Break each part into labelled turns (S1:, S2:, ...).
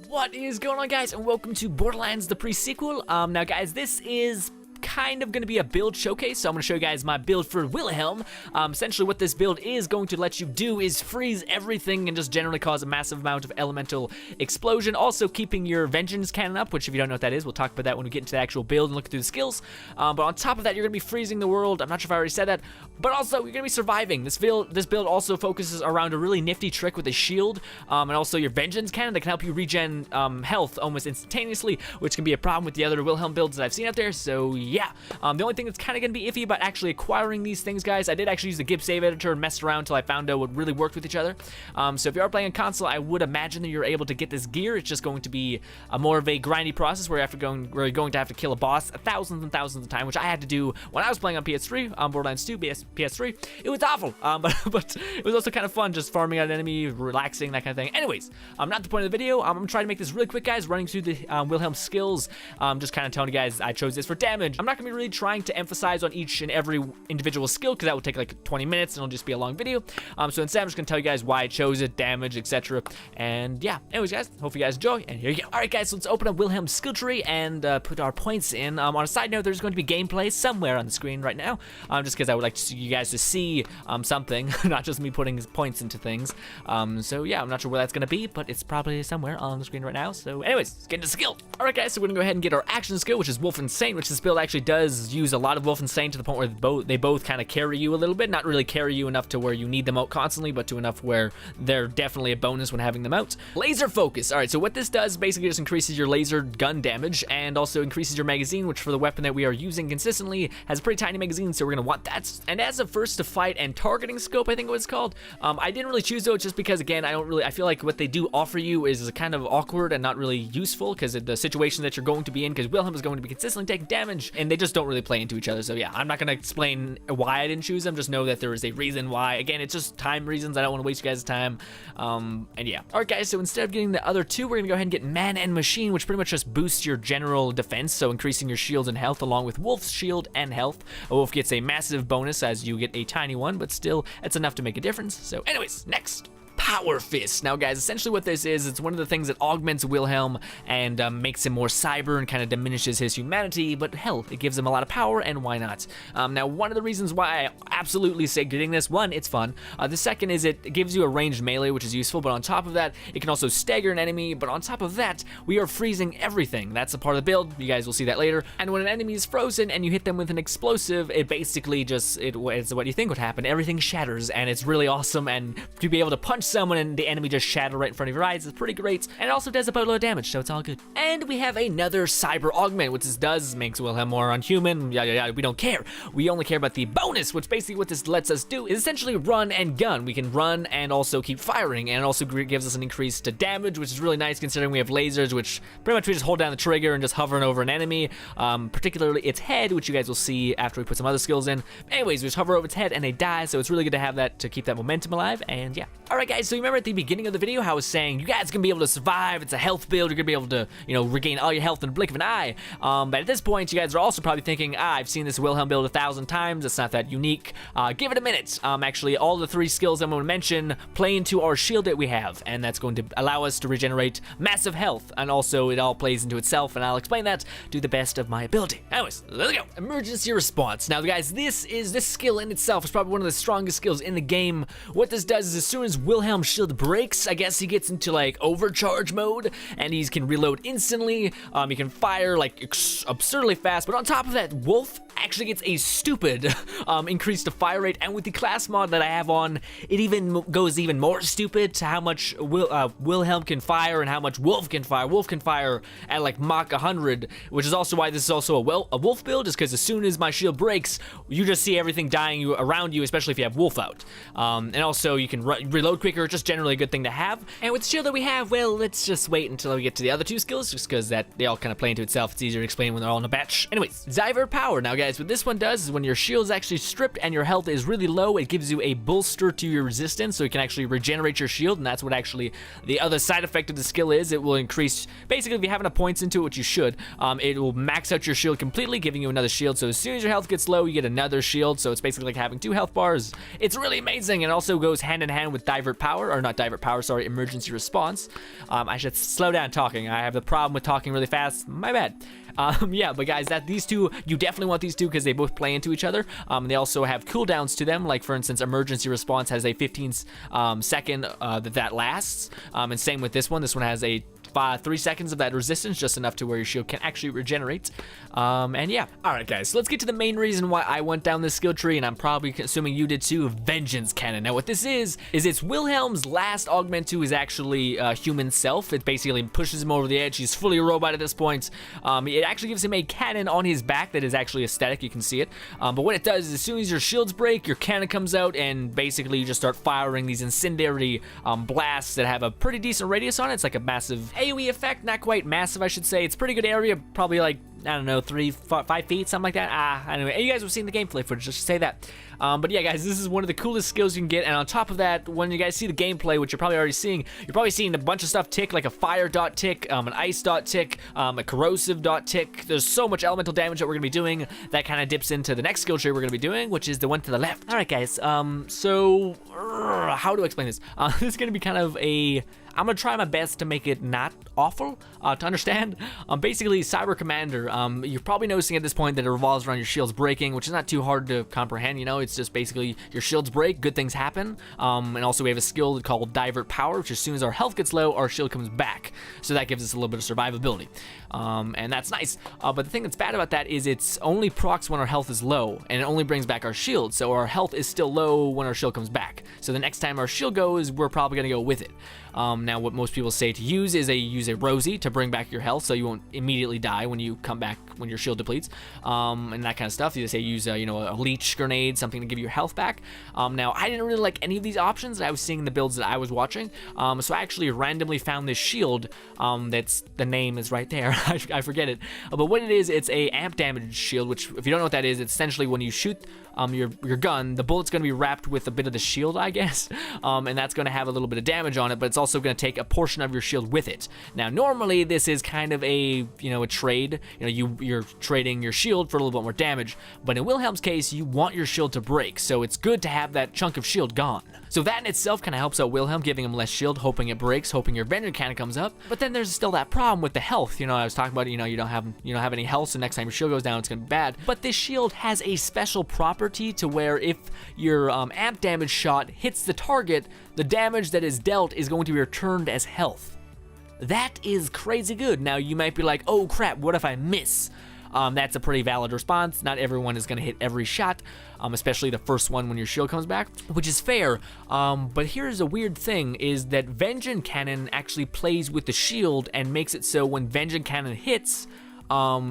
S1: What is going on, guys, and welcome to Borderlands, the pre-sequel. Now, guys, this is kind of going to be a build showcase, so I'm going to show you guys my build for Wilhelm. Essentially what this build is going to let you do is freeze everything and just generally cause a massive amount of elemental explosion, also keeping your vengeance cannon up, which if you don't know what that is, we'll talk about that when we get into the actual build and look through the skills. But on top of that, you're going to be freezing the world. I'm not sure if I already said that, but also you're going to be surviving. This build also focuses around a really nifty trick with a shield, and also your vengeance cannon that can help you regen health almost instantaneously, which can be a problem with the other Wilhelm builds that I've seen out there. So yeah, the only thing that's kind of going to be iffy about actually acquiring these things, guys, I did actually use the GIB save editor and messed around until I found out what really worked with each other. So if you are playing on console, I would imagine that you're able to get this gear. It's just going to be more of a grindy process where you're going to have to kill a boss thousands and thousands of times, which I had to do when I was playing on PS3, on Borderlands 2, PS3. It was awful, but it was also kind of fun just farming out an enemy, relaxing, that kind of thing. Anyways, not the point of the video. I'm going to try to make this really quick, guys, running through the Wilhelm skills, just kind of telling you guys I chose this for damage. I'm not going to be really trying to emphasize on each and every individual skill because that would take like 20 minutes and it'll just be a long video. So instead, I'm just going to tell you guys why I chose it, damage, etc. And yeah, anyways, guys, hope you guys enjoy, and here you go. All right, guys, so let's open up Wilhelm's skill tree and put our points in. On a side note, there's going to be gameplay somewhere on the screen right now, just because I would like to see you guys to see something, not just me putting points into things. So yeah, I'm not sure where that's going to be, but it's probably somewhere on the screen right now. So anyways, let's get into skill. All right, guys, so we're going to go ahead and get our action skill, which is Wolf Insane, which this build actually does use a lot of Wolf Insane to the point where they both kind of carry you a little bit. Not really carry you enough to where you need them out constantly, but to enough where they're definitely a bonus when having them out. Laser focus. All right, so what this does basically just increases your laser gun damage and also increases your magazine, which for the weapon that we are using consistently has a pretty tiny magazine, so we're going to want that. And as a first to fight and targeting scope, I think it was called, I didn't really choose those just because, again, I feel like what they do offer you is kind of awkward and not really useful because of the situation that you're going to be in, because Wilhelm is going to be consistently taking damage and they just don't really play into each other. So yeah, I'm not going to explain why I didn't choose them, just know that there is a reason why. Again, it's just time reasons. I don't want to waste you guys' time. And yeah. Alright, guys, so instead of getting the other two, we're going to go ahead and get Man and Machine, which pretty much just boosts your general defense, so increasing your shields and health along with Wolf's shield and health. Wolf gets a massive bonus as you get a tiny one, but still, it's enough to make a difference. So anyways, next. Power Fist. Now, guys, essentially what this is, it's one of the things that augments Wilhelm and makes him more cyber and kind of diminishes his humanity, but hell, it gives him a lot of power, and why not? Now, one of the reasons why I absolutely say getting this, one, it's fun. The second is it gives you a ranged melee, which is useful, but on top of that, it can also stagger an enemy, but on top of that, we are freezing everything. That's a part of the build. You guys will see that later. And when an enemy is frozen and you hit them with an explosive, it basically just, it's what you think would happen. Everything shatters, and it's really awesome, and to be able to punch someone and the enemy just shatter right in front of your eyes is pretty great, and it also does a boatload of damage, so it's all good. And we have another cyber augment, which makes Wilhelm more unhuman. Yeah, we don't care. We only care about the bonus, which basically what this lets us do is essentially run and gun. We can run and also keep firing, and it also gives us an increase to damage, which is really nice considering we have lasers, which pretty much we just hold down the trigger and just hovering over an enemy, particularly its head, which you guys will see after we put some other skills in. Anyways, we just hover over its head and they die, so it's really good to have that to keep that momentum alive, and yeah. Alright, guys, so you remember at the beginning of the video how I was saying you guys can be able to survive, it's a health build, you're gonna be able to, regain all your health in the blink of an eye. But at this point, you guys are also probably thinking, I've seen this Wilhelm build 1,000 times, it's not that unique. Give it a minute. Actually, all the three skills I'm going to mention play into our shield that we have, and that's going to allow us to regenerate massive health, and also it all plays into itself, and I'll explain that to the best of my ability. Anyways, let's go. Emergency response. Now, guys, this skill in itself is probably one of the strongest skills in the game. What this does is as soon as Wilhelm's shield breaks, I guess he gets into like overcharge mode, and he can reload instantly. He can fire like absurdly fast, but on top of that, Wolf actually gets a stupid increase to fire rate, and with the class mod that I have on, it even goes even more stupid to how much Wilhelm can fire and how much Wolf can fire. Wolf can fire at like Mach 100, which is also why this is also a Wolf build, is because as soon as my shield breaks, you just see everything dying around you, especially if you have Wolf out. And also you can reload quicker, just generally a good thing to have. And with the shield that we have, well, let's just wait until we get to the other two skills, just because they all kind of play into itself. It's easier to explain when they're all in a batch. Anyways, Divert Power. Now, guys, what this one does is when your shield is actually stripped and your health is really low, it gives you a bolster to your resistance, so you can actually regenerate your shield, and that's what actually the other side effect of the skill is. It will increase, basically, if you have enough points into it, which you should, it will max out your shield completely, giving you another shield. So as soon as your health gets low, you get another shield, so it's basically like having 2 health bars. It's really amazing, and also goes hand in hand with Divert Power. power, or not divert power, sorry, emergency response. I should slow down talking. I have the problem with talking really fast. My bad. Yeah, but guys, these two, you definitely want these two because they both play into each other. They also have cooldowns to them, like for instance, emergency response has a 15 second that lasts, and same with this one. This one has a 3 seconds of that resistance, just enough to where your shield can actually regenerate. And yeah, all right, guys. So let's get to the main reason why I went down this skill tree, and I'm probably assuming you did too. Vengeance Cannon. Now, what this is it's Wilhelm's last augment to his actually human self. It basically pushes him over the edge. He's fully a robot at this point. It actually gives him a cannon on his back that is actually aesthetic. You can see it. But what it does is, as soon as your shields break, your cannon comes out, and basically you just start firing these incendiary blasts that have a pretty decent radius on it. It's like a massive AoE effect, not quite massive, I should say. It's pretty good area, probably like, I don't know, 5 feet, something like that. Anyway, you guys have seen the gameplay footage, just to say that. But yeah, guys, this is one of the coolest skills you can get. And on top of that, when you guys see the gameplay, which you're probably already seeing, you're probably seeing a bunch of stuff tick, like a fire dot tick, an ice dot tick, a corrosive dot tick. There's so much elemental damage that we're gonna be doing that kind of dips into the next skill tree we're gonna be doing, which is the one to the left. All right, guys. So how do I explain this? This is gonna be kind of I'm gonna try my best to make it not awful to understand. Basically, Cyber Commander, you're probably noticing at this point that it revolves around your shields breaking, which is not too hard to comprehend. You know, it's just basically your shields break, good things happen. And also we have a skill called Divert Power, which as soon as our health gets low, our shield comes back. So that gives us a little bit of survivability, and that's nice. But the thing that's bad about that is it's only procs when our health is low, and it only brings back our shield. So our health is still low when our shield comes back. So the next time our shield goes, we're probably gonna go with it. Now, what most people say to use is use a Rosie to bring back your health, so you won't immediately die when you come back when your shield depletes, and that kind of stuff. You say use a leech grenade, something to give your health back. Now, I didn't really like any of these options that I was seeing in the builds that I was watching, so I actually randomly found this shield. That's the name is right there. I forget it, but what it is, it's a amp damage shield. Which, if you don't know what that is, it's essentially when you shoot your gun, the bullet's going to be wrapped with a bit of the shield, I guess, and that's going to have a little bit of damage on it, but it's also going to take a portion of your shield with it. Now, normally this is kind of a trade. You're trading your shield for a little bit more damage, but in Wilhelm's case, you want your shield to break, so it's good to have that chunk of shield gone. So that in itself kind of helps out Wilhelm, giving him less shield, hoping it breaks, hoping your Vengeance Cannon comes up. But then there's still that problem with the health. I was talking about, you don't have any health, so next time your shield goes down, it's gonna be bad. But this shield has a special property to where if your amp damage shot hits the target, the damage that is dealt is going to be returned as health. That is crazy good. Now you might be like, oh crap, what if I miss? That's a pretty valid response. Not everyone is going to hit every shot, especially the first one when your shield comes back, which is fair. But here's a weird thing, is that Vengeance Cannon actually plays with the shield and makes it so when Vengeance Cannon hits,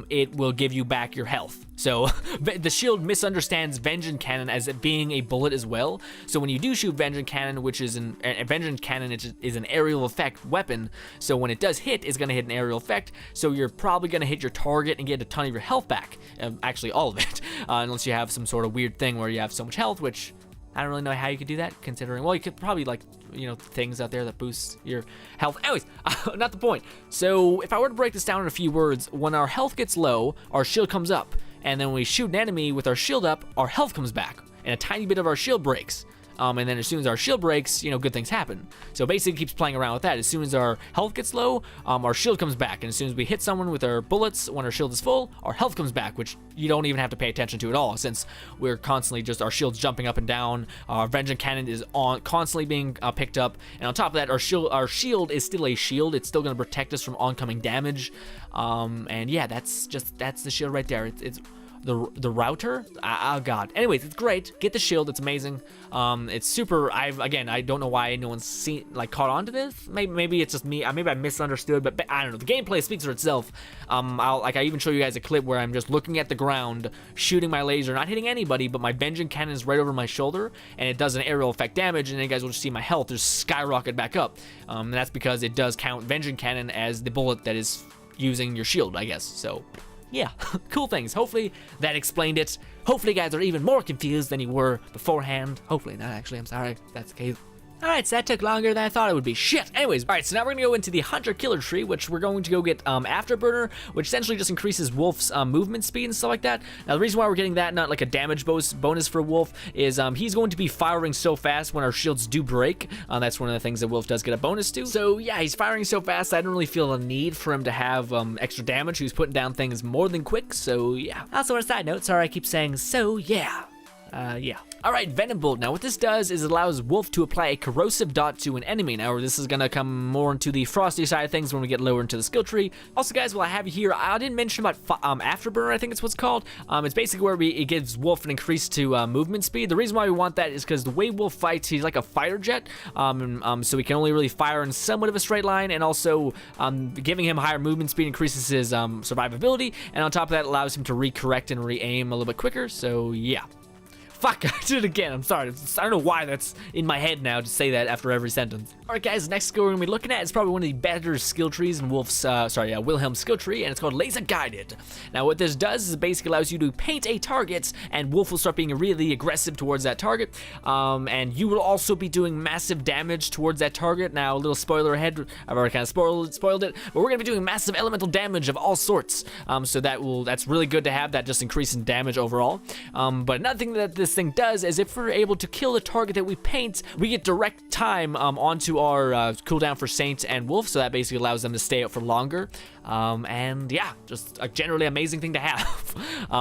S1: it will give you back your health. So the shield misunderstands Vengeance Cannon as it being a bullet as well. So when you do shoot Vengeance Cannon, which is Vengeance Cannon is an aerial effect weapon, so when it does hit, it's going to hit an aerial effect, so you're probably going to hit your target and get a ton of your health back, actually all of it, unless you have some sort of weird thing where you have so much health, which I don't really know how you could do that, considering, well, you could probably, like, things out there that boost your health. Anyways, not the point. So if I were to break this down in a few words, when our health gets low, our shield comes up, and then when we shoot an enemy with our shield up, our health comes back, and a tiny bit of our shield breaks. And then as soon as our shield breaks, good things happen. So basically it keeps playing around with that. As soon as our health gets low, our shield comes back. And as soon as we hit someone with our bullets, when our shield is full, our health comes back, which you don't even have to pay attention to at all, since we're constantly just, our shield's jumping up and down. Our Vengeance Cannon is constantly being picked up. And on top of that, our shield is still a shield. It's still going to protect us from oncoming damage. And yeah, that's the shield right there. It's the router. Oh god. Anyways, it's great. Get the shield. It's amazing. It's super. I don't know why no one's caught on to this. Maybe it's just me. Maybe I misunderstood. But I don't know. The gameplay speaks for itself. I even show you guys a clip where I'm just looking at the ground, shooting my laser, not hitting anybody, but my Vengeance Cannon is right over my shoulder, and it does an aerial effect damage, and then you guys will just see my health just skyrocket back up. And that's because it does count Vengeance Cannon as the bullet that is using your shield, I guess. So yeah, cool things. Hopefully that explained it. Hopefully you guys are even more confused than you were beforehand. Hopefully not, actually. I'm sorry if that's the case. Alright, so that took longer than I thought it would be. Shit! Anyways, alright, so now we're gonna go into the Hunter-Killer tree, which we're going to go get Afterburner, which essentially just increases Wolf's movement speed and stuff like that. Now, the reason why we're getting that, not like a damage bonus for Wolf, is he's going to be firing so fast when our shields do break. That's one of the things that Wolf does get a bonus to. So, yeah, he's firing so fast, I don't really feel a need for him to have extra damage. He's putting down things more than quick, so yeah. Also, on a side note, sorry I keep saying, so yeah. Yeah. Alright, Venom Bolt. Now what this does is it allows Wolf to apply a corrosive dot to an enemy. Now this is gonna come more into the frosty side of things when we get lower into the skill tree. Also guys, while I have you here, I didn't mention about Afterburner, I think it's what's called. It's basically where it gives Wolf an increase to movement speed. The reason why we want that is because the way Wolf fights, he's like a fighter jet. So he can only really fire in somewhat of a straight line, and also giving him higher movement speed increases his survivability, and on top of that allows him to recorrect and re-aim a little bit quicker, so yeah. Fuck, I did it again, I'm sorry. I don't know why that's in my head now to say that after every sentence. Alright guys, the next skill we're gonna be looking at is probably one of the better skill trees in Wolf's, Wilhelm's skill tree, and it's called Laser Guided. Now what this does is it basically allows you to paint a target, and Wolf will start being really aggressive towards that target, and you will also be doing massive damage towards that target. Now, a little spoiler ahead, I've already kind of spoiled it, but we're gonna be doing massive elemental damage of all sorts, so that's really good to have, that just increase in damage overall. But another thing that this thing does is if we're able to kill the target that we paint, we get direct time onto our cooldown for Saint and Wolf, so that basically allows them to stay out for longer. And yeah, just a generally amazing thing to have.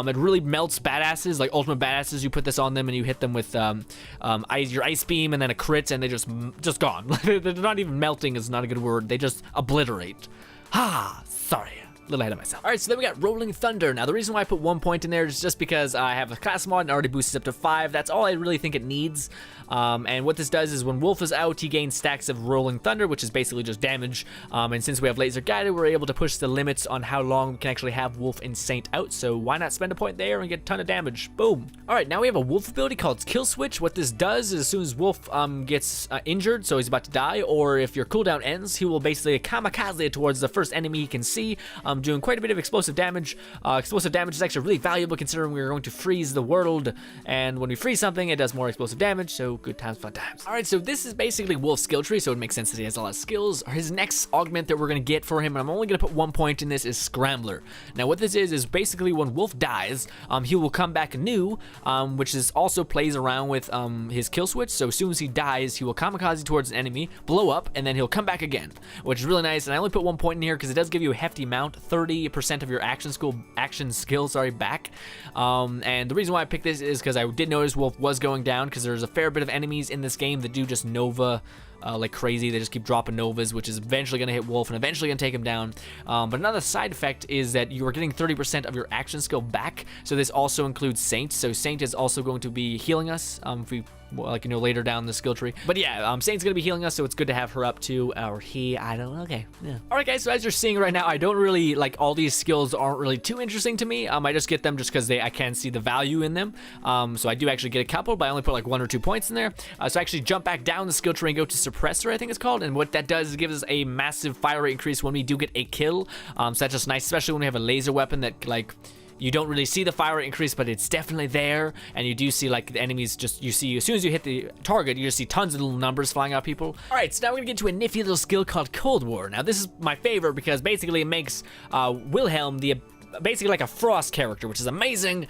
S1: It really melts badasses, like ultimate badasses. You put this on them and you hit them with your ice beam and then a crit, and they just gone. They're not even melting, is not a good word. They just obliterate. Sorry. A little ahead of myself. Alright, so then we got Rolling Thunder. Now, the reason why I put 1 point in there is just because I have a class mod and already boosted up to 5. That's all I really think it needs. And what this does is when Wolf is out, he gains stacks of Rolling Thunder, which is basically just damage. And since we have Laser Guided, we're able to push the limits on how long we can actually have Wolf and Saint out. So why not spend a point there and get a ton of damage? Boom. Alright, now we have a Wolf ability called Kill Switch. What this does is as soon as Wolf gets injured, so he's about to die, or if your cooldown ends, he will basically kamikaze towards the first enemy he can see, doing quite a bit of explosive damage. Explosive damage is actually really valuable considering we're going to freeze the world, and when we freeze something, it does more explosive damage, so good times, fun times. Alright, so this is basically Wolf's skill tree, so it makes sense that he has a lot of skills. His next augment that we're going to get for him, and I'm only going to put 1 point in this, is Scrambler. Now what this is basically when Wolf dies, he will come back anew, which is also plays around with his kill switch, so as soon as he dies, he will kamikaze towards an enemy, blow up, and then he'll come back again, which is really nice. And I only put 1 point in here because it does give you a hefty amount, 30% of your action skill back. And the reason why I picked this is because I did notice Wolf was going down, because there's a fair bit of enemies in this game that do just Nova like crazy. They just keep dropping Novas, which is eventually going to hit Wolf and eventually going to take him down. But another side effect is that you are getting 30% of your action skill back, so this also includes Saint. So Saint is also going to be healing us if we later down the skill tree. But yeah, Saint's gonna be healing us, so it's good to have her up too, or he, I don't know, okay, yeah. Alright guys, so as you're seeing right now, I don't really, like, all these skills aren't really too interesting to me. I just get them just because I can see the value in them. So I do actually get a couple, but I only put like 1 or 2 points in there. So I actually jump back down the skill tree and go to Suppressor, I think it's called, and what that does is it gives us a massive fire rate increase when we do get a kill. So that's just nice, especially when we have a laser weapon that, like, you don't really see the fire rate increase, but it's definitely there, and you do see, like, the enemies just, you see, as soon as you hit the target, you just see tons of little numbers flying out people. Alright, so now we're gonna get to a nifty little skill called Cold War. Now, this is my favorite because basically it makes Wilhelm basically like a Frost character, which is amazing.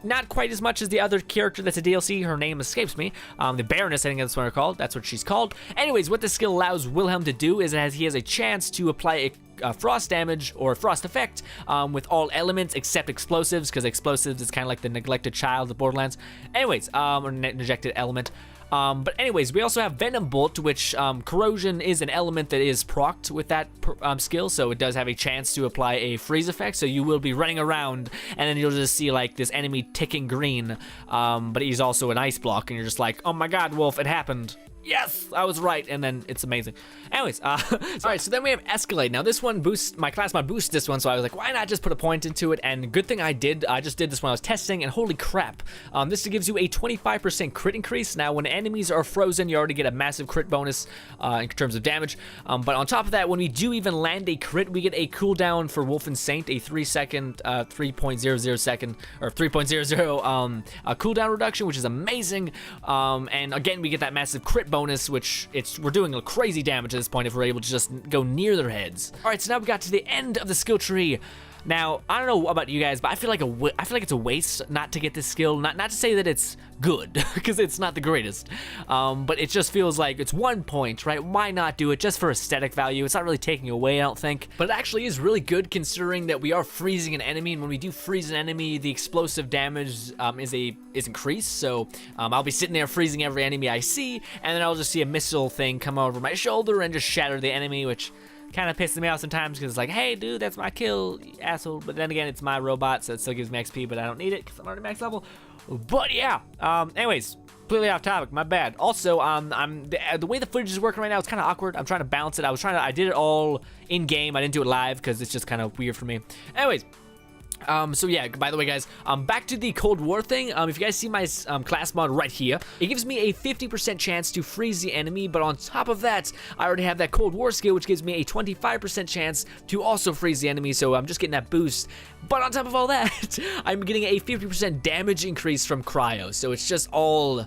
S1: Not quite as much as the other character that's a DLC. Her name escapes me. The Baroness, I think that's what her called. That's what she's called. Anyways, what this skill allows Wilhelm to do is that he has a chance to apply a frost damage or frost effect with all elements except explosives, because explosives is kind of like the neglected child of Borderlands. Anyways, or neglected element. But anyways, we also have Venom Bolt, which corrosion is an element that is procced with that skill, so it does have a chance to apply a freeze effect, so you will be running around, and then you'll just see like this enemy ticking green, but he's also an ice block, and you're just like, oh my god, Wolf, it happened. Yes, I was right, and then it's amazing. Anyways, alright, so then we have Escalade. Now this one boosts, my class mod boosts this one, so I was like, why not just put a point into it? And good thing I just did this when I was testing, and holy crap. This gives you a 25% crit increase. Now when enemies are frozen, you already get a massive crit bonus in terms of damage. But on top of that, when we do even land a crit, we get a cooldown for Wolf and Saint, a 3.00 second, or 3.00 cooldown reduction, which is amazing. And again, we get that massive crit bonus, which we're doing a crazy damage at this point if we're able to just go near their heads. All right, so now we got to the end of the skill tree. Now, I don't know about you guys, but I feel like it's a waste not to get this skill. Not to say that it's good, because it's not the greatest. But it just feels like it's 1 point, right? Why not do it just for aesthetic value? It's not really taking away, I don't think. But it actually is really good considering that we are freezing an enemy, and when we do freeze an enemy, the explosive damage is increased. So I'll be sitting there freezing every enemy I see, and then I'll just see a missile thing come over my shoulder and just shatter the enemy, which kind of pisses me off sometimes because it's like, hey, dude, that's my kill, you asshole. But then again, it's my robot, so it still gives me XP, but I don't need it because I'm already max level. But yeah, anyways, completely off topic, my bad. Also, the way the footage is working right now, it's kind of awkward. I'm trying to balance it. I did it all in game. I didn't do it live because it's just kind of weird for me. Anyways. So yeah, by the way, guys, back to the Cold War thing. If you guys see my class mod right here, it gives me a 50% chance to freeze the enemy, but on top of that, I already have that Cold War skill, which gives me a 25% chance to also freeze the enemy, so I'm just getting that boost. But on top of all that, I'm getting a 50% damage increase from Cryo, so it's just all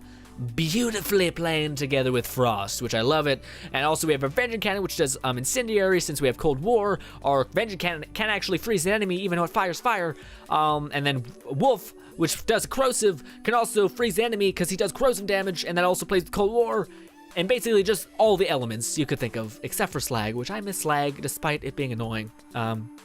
S1: beautifully playing together with Frost, which I love it. And also we have a Vengeance Cannon, which does incendiary. Since we have Cold War, our Vengeance Cannon can actually freeze an enemy even though it fires fire. And then Wolf, which does corrosive, can also freeze the enemy because he does corrosive damage, and that also plays with Cold War. And basically just all the elements you could think of, except for Slag, which I miss Slag despite it being annoying.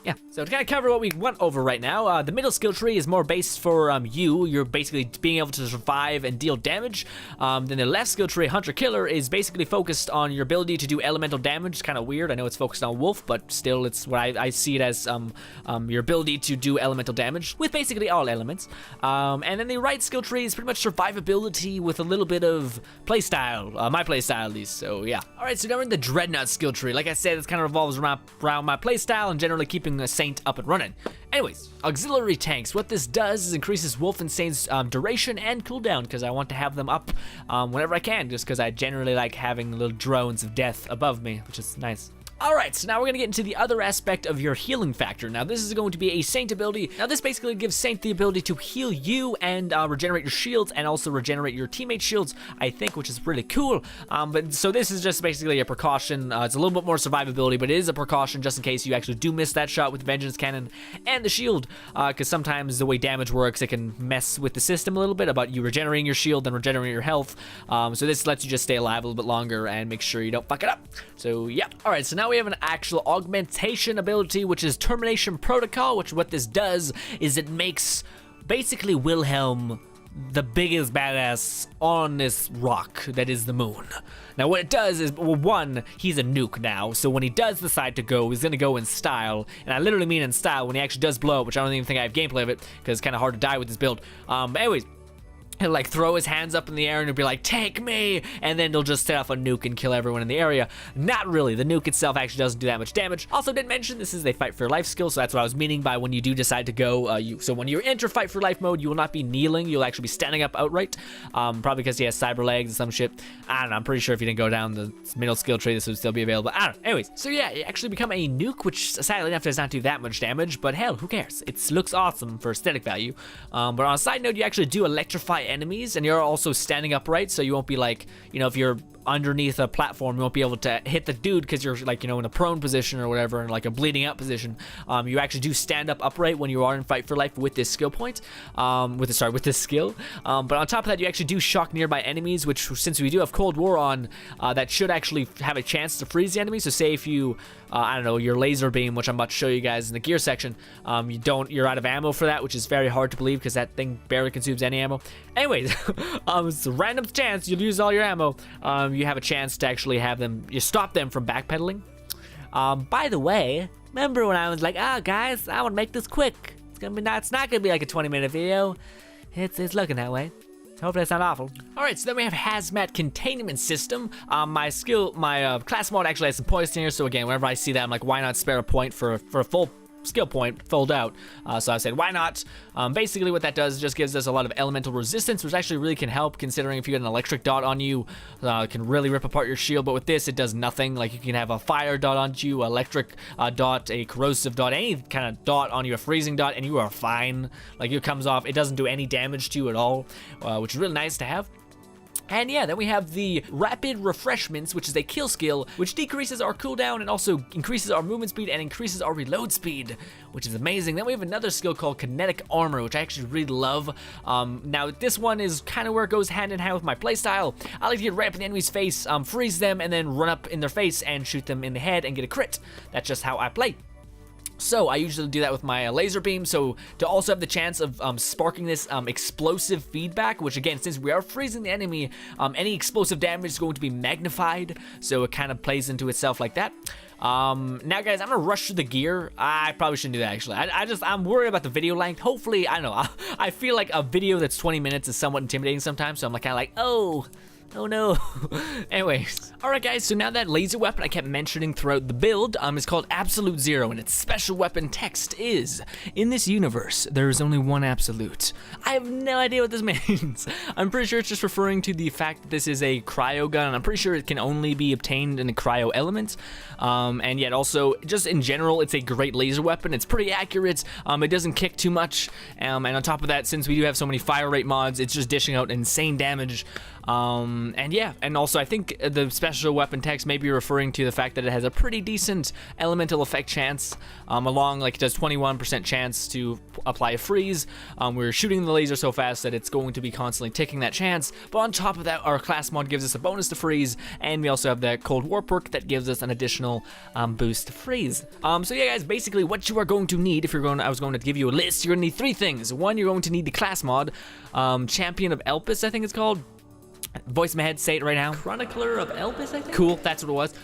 S1: Yeah, so to kind of cover what we went over right now, the middle skill tree is more based for you're basically being able to survive and deal damage. Then the left skill tree, Hunter Killer, is basically focused on your ability to do elemental damage. It's kind of weird, I know it's focused on Wolf, but still it's what I see it as your ability to do elemental damage with basically all elements. And then the right skill tree is pretty much survivability with a little bit of playstyle, my playstyle at least, so yeah. Alright, so now we're in the Dreadnought skill tree. Like I said, this kind of revolves around my playstyle and generally keeping the Saint up and running. Anyways, auxiliary tanks. What this does is increases Wolf and Saint's duration and cooldown, because I want to have them up whenever I can, just because I generally like having little drones of death above me, which is nice. Alright, so now we're going to get into the other aspect of your healing factor. Now this is going to be a Saint ability. Now this basically gives Saint the ability to heal you and regenerate your shields and also regenerate your teammate shields, I think, which is really cool. But so this is just basically a precaution. It's a little bit more survivability, but it is a precaution just in case you actually do miss that shot with the Vengeance Cannon and the shield, because sometimes the way damage works, it can mess with the system a little bit about you regenerating your shield and regenerating your health. So this lets you just stay alive a little bit longer and make sure you don't fuck it up. So yeah. Alright, so now we have an actual augmentation ability, which is Termination Protocol, which what this does is it makes basically Wilhelm the biggest badass on this rock that is the moon. Now what it does is, well, one, he's a nuke now, so when he does decide to go, he's gonna go in style, and I literally mean in style when he actually does blow up, which I don't even think I have gameplay of it, because it's kind of hard to die with this build. But anyways, he'll like throw his hands up in the air and he'll be like, take me, and then he'll just set off a nuke and kill everyone in the area. Not really, the nuke itself actually doesn't do that much damage. Also didn't mention this is a fight for life skill, so that's what I was meaning by when you do decide to go. So when you enter fight for life mode, you will not be kneeling, you'll actually be standing up outright. Probably because he has cyber legs and some shit. I don't know, I'm pretty sure if you didn't go down the middle skill tree, this would still be available. I don't know. Anyways, so yeah, you actually become a nuke, which sadly enough does not do that much damage, but hell, who cares? It looks awesome for aesthetic value. But on a side note, you actually do electrify enemies, and you're also standing upright, so you won't be like, you know, if you're underneath a platform, you won't be able to hit the dude because you're like, you know, in a prone position or whatever, in like a bleeding out position. You actually do stand up upright when you are in fight for life with this skill point, with this skill. But on top of that, you actually do shock nearby enemies, which since we do have Cold War on, that should actually have a chance to freeze the enemy. So say if you, I don't know, your laser beam, which I'm about to show you guys in the gear section, you're out of ammo for that, which is very hard to believe because that thing barely consumes any ammo. Anyways, it's a random chance you'll use all your ammo. You have a chance to actually have them, you stop them from backpedaling. By the way, remember when I was like, guys, I want to make this quick. It's not gonna be like a 20-minute video. It's looking that way. Hopefully that's not awful. Alright, so then we have Hazmat Containment System. My class mod actually has some points in here, so again, whenever I see that, I'm like, why not spare a point for a full skill point fold out? So I said, why not? Basically what that does is just gives us a lot of elemental resistance, which actually really can help, considering if you get an electric dot on you, it can really rip apart your shield. But with this, it does nothing. Like, you can have a fire dot on you, electric dot, a corrosive dot, any kind of dot on you, a freezing dot, and you are fine. Like, it comes off, it doesn't do any damage to you at all, which is really nice to have. And yeah, then we have the Rapid Refreshments, which is a kill skill, which decreases our cooldown and also increases our movement speed and increases our reload speed, which is amazing. Then we have another skill called Kinetic Armor, which I actually really love. Now, this one is kind of where it goes hand in hand with my playstyle. I like to get right up in the enemy's face, freeze them, and then run up in their face and shoot them in the head and get a crit. That's just how I play. So I usually do that with my laser beam, so to also have the chance of sparking this explosive feedback, which again, since we are freezing the enemy, any explosive damage is going to be magnified, so it kind of plays into itself like that. Now guys, I'm gonna rush through the gear. I probably shouldn't do that actually. I'm worried about the video length. Hopefully, I don't know, I feel like a video that's 20 minutes is somewhat intimidating sometimes, so I'm like, kind of like, oh no. Anyways, alright guys, so now that laser weapon I kept mentioning throughout the build is called Absolute Zero, and its special weapon text is, in this universe, there is only one absolute. I have no idea what this means. I'm pretty sure it's just referring to the fact that this is a cryo gun, and I'm pretty sure it can only be obtained in a cryo element. And yet also, just in general, it's a great laser weapon. It's pretty accurate, it doesn't kick too much, and on top of that, since we do have so many fire rate mods, it's just dishing out insane damage. And yeah, and also I think the special weapon text may be referring to the fact that it has a pretty decent elemental effect chance, along like it does 21% chance to apply a freeze. We're shooting the laser so fast that it's going to be constantly ticking that chance, but on top of that, our class mod gives us a bonus to freeze, and we also have that Cold War perk that gives us an additional boost to freeze. So yeah guys, basically what you are going to need, if you're going, I was going to give you a list, you're going to need 3 things. One, you're going to need the class mod, Champion of Elpis, I think it's called. Voice in my head, say it right now. Chronicler of Elpis, I think? Cool, that's what it was.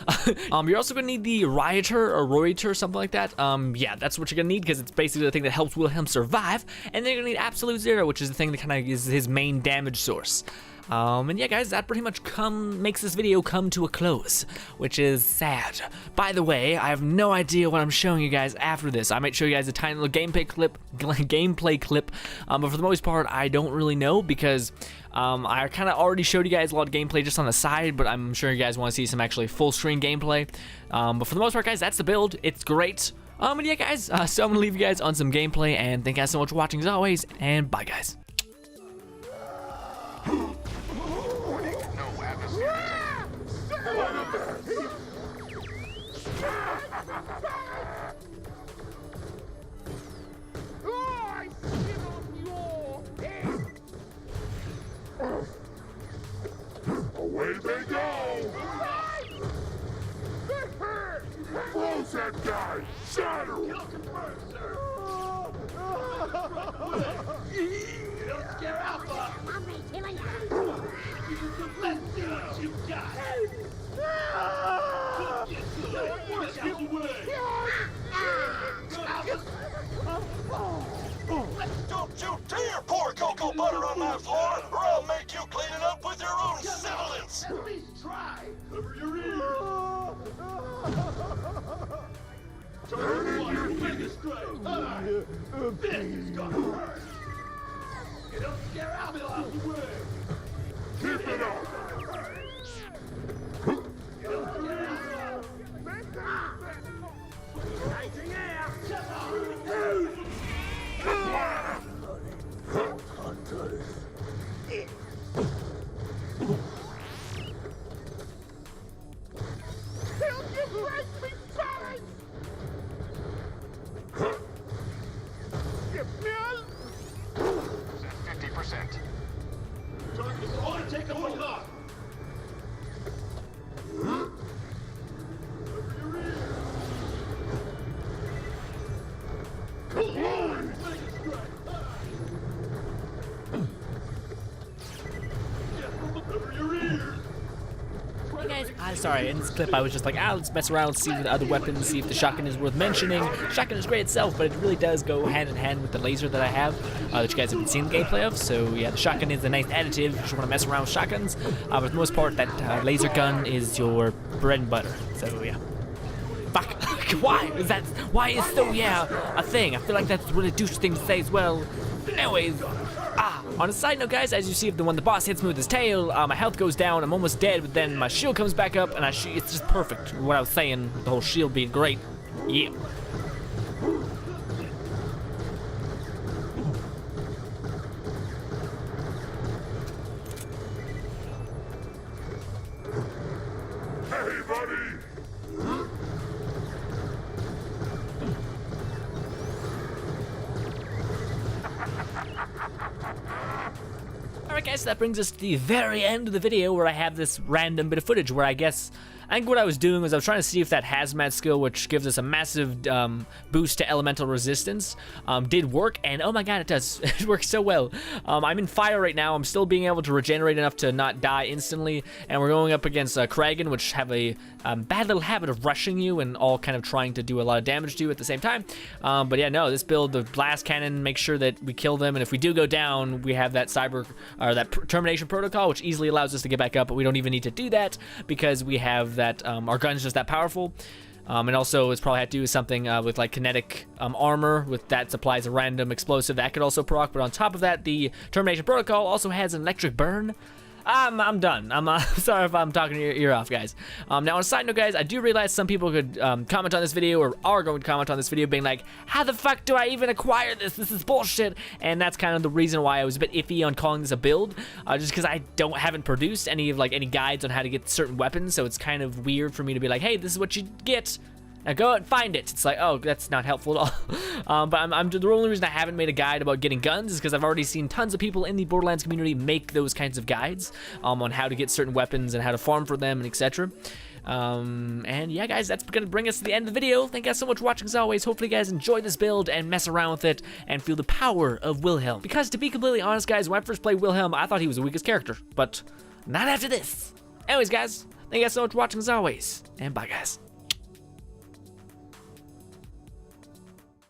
S1: You're also gonna need the Rioter or Roiter, something like that. Yeah, that's what you're gonna need because it's basically the thing that helps Wilhelm survive. And then you're gonna need Absolute Zero, which is the thing that kind of is his main damage source. And yeah guys, that pretty much makes this video come to a close, which is sad. By the way, I have no idea what I'm showing you guys after this. I might show you guys a tiny little gameplay clip, but for the most part, I don't really know because I kind of already showed you guys a lot of gameplay just on the side, but I'm sure you guys want to see some actually full screen gameplay. But for the most part, guys, that's the build. It's great. And yeah guys, so I'm gonna leave you guys on some gameplay, and thank you guys so much for watching as always, and bye guys.
S2: Away they go! Close that guy! Shatter!
S3: Kill confirmed, sir! Don't scare Alpha! Let's see what you got! Get out of the way!
S4: Don't you dare pour cocoa butter on my floor, or I'll make you clean it up with your own sibilance!
S3: At least try! Cover your ears! Turn in your finger straight! This is gonna hurt! You don't scare Alpha out of the way!
S2: Keep it up!
S3: You don't scare Alpha! Rising air! Shut up!
S2: Hunters!
S5: Help you break me, Sonic! Give me a...
S4: 50%.
S3: Target's on, take a look! Cover your ears!
S2: Come on!
S3: Cover your ears!
S1: Hey guys, I'm sorry, in this clip I was just like, let's mess around, see the other weapons, see if the shotgun is worth mentioning. Shotgun is great itself, but it really does go hand in hand with the laser that I have, that you guys haven't seen the gameplay of. So yeah, the shotgun is a nice additive if you want to mess around with shotguns. But for the most part, that laser gun is your bread and butter. So yeah. Fuck. Why is so, yeah, a thing? I feel like that's a really douche thing to say as well. Anyways, on a side note, guys, as you see, when the boss hits me with his tail, my health goes down, I'm almost dead, but then my shield comes back up, and it's just perfect. What I was saying, the whole shield being great. Yeah.
S2: Hey, buddy!
S1: Alright guys, so that brings us to the very end of the video where I have this random bit of footage where I think what I was doing was I was trying to see if that hazmat skill, which gives us a massive boost to elemental resistance, did work, and oh my god, it does. It works so well. I'm in fire right now. I'm still being able to regenerate enough to not die instantly, and we're going up against Kragan, which have a bad little habit of rushing you and all kind of trying to do a lot of damage to you at the same time. But yeah, no, this build, the blast cannon, makes sure that we kill them, and if we do go down, we have that termination protocol, which easily allows us to get back up, but we don't even need to do that because we have that our gun's just that powerful. And also it's probably had to do with something with like kinetic armor with that supplies a random explosive that could also proc, but on top of that the termination protocol also has an electric burn. I'm done. I'm sorry if I'm talking your ear off, guys. Now, on a side note, guys, I do realize some people could comment on this video or are going to comment on this video being like, how the fuck do I even acquire this? This is bullshit. And that's kind of the reason why I was a bit iffy on calling this a build, just because I haven't produced any guides on how to get certain weapons, so it's kind of weird for me to be like, hey, this is what you get. Now go and find it. It's like, oh, that's not helpful at all. But the only reason I haven't made a guide about getting guns is because I've already seen tons of people in the Borderlands community make those kinds of guides on how to get certain weapons and how to farm for them and etc. And yeah, guys, that's gonna bring us to the end of the video. Thank you guys so much for watching as always. Hopefully you guys enjoy this build and mess around with it and feel the power of Wilhelm. Because to be completely honest, guys, when I first played Wilhelm, I thought he was the weakest character, but not after this. Anyways, guys, thank you guys so much for watching as always, and bye, guys.